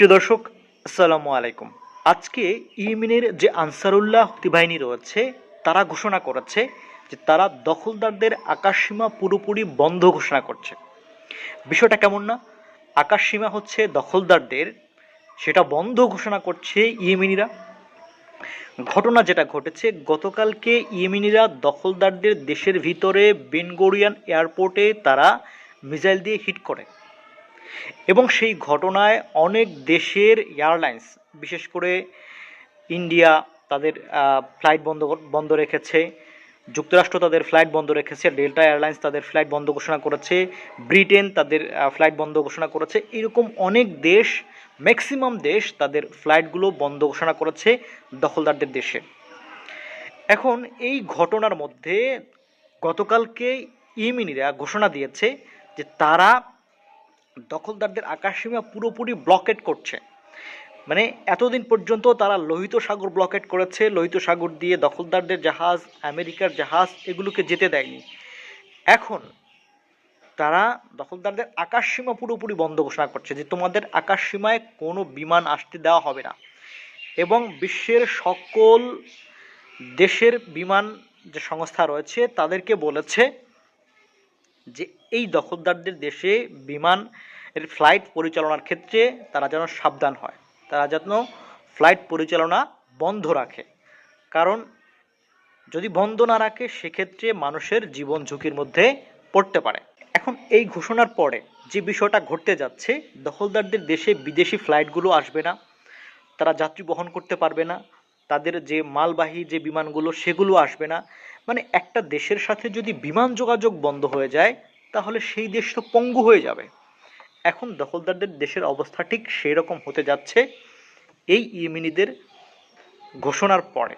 প্রিয় দর্শক, আসসালামু আলাইকুম। আজকে ইয়েমেনের যে আনসারুল্লাহ বাহিনী রয়েছে তারা ঘোষণা করেছে যে তারা দখলদারদের আকাশসীমা পুরোপুরি বন্ধ ঘোষণা করছে। বিষয়টা কেমন না? আকাশসীমা হচ্ছে দখলদারদের, সেটা বন্ধ ঘোষণা করছে ইয়েমেনিরা। ঘটনা যেটা ঘটেছে, গতকালকে ইয়েমেনিরা দখলদারদের দেশের ভিতরে বেনগোরিয়ান এয়ারপোর্টে তারা মিসাইল দিয়ে হিট করে এবং সেই ঘটনায় অনেক দেশের এয়ারলাইন্স, বিশেষ করে ইন্ডিয়া তাদের ফ্লাইট বন্ধ রেখেছে, যুক্তরাষ্ট্র তাদের ফ্লাইট বন্ধ রেখেছে, ডেল্টা এয়ারলাইন্স তাদের ফ্লাইট বন্ধ ঘোষণা করেছে, ব্রিটেন তাদের ফ্লাইট বন্ধ ঘোষণা করেছে। এরকম অনেক দেশ, ম্যাক্সিমাম দেশ তাদের ফ্লাইটগুলো বন্ধ ঘোষণা করেছে দখলদারদের দেশে। এখন এই ঘটনার মধ্যে গতকালকে ইয়েমেনিরা ঘোষণা দিয়েছে যে তারা দখলদারদের আকাশসীমা পুরোপুরি ব্লকেট করছে। মানে এতদিন পর্যন্ত তারা লোহিত সাগর ব্লকেট করেছে, লোহিত সাগর দিয়ে দখলদারদের জাহাজ, আমেরিকার জাহাজ এগুলোকে যেতে দেয়নি। এখন তারা দখলদারদের আকাশসীমা পুরোপুরি বন্ধ ঘোষণা করছে যে তোমাদের আকাশসীমায় কোনো বিমান আসতে দেওয়া হবে না, এবং বিশ্বের সকল দেশের বিমান যে সংস্থা রয়েছে তাদেরকে বলেছে যে এই দখলদারদের দেশে বিমান এর ফ্লাইট পরিচালনার ক্ষেত্রে তারা যেন সাবধান হয়, তারা যেন ফ্লাইট পরিচালনা বন্ধ রাখে। কারণ যদি বন্ধ না রাখে সেক্ষেত্রে মানুষের জীবন ঝুঁকির মধ্যে পড়তে পারে। এখন এই ঘোষণার পরে যে বিষয়টা ঘটতে যাচ্ছে, দখলদারদের দেশে বিদেশি ফ্লাইটগুলো আসবে না, তারা যাত্রী বহন করতে পারবে না, তাদের যে মালবাহী যে বিমানগুলো সেগুলো আসবে না। মানে একটা দেশের সাথে যদি বিমান যোগাযোগ বন্ধ হয়ে যায় তাহলে সেই দেশ তো পঙ্গু হয়ে যাবে। এখন দখলদারদের দেশের অবস্থা ঠিক সেই রকম হতে যাচ্ছে এই ইয়েমেনিদের ঘোষণার পরে।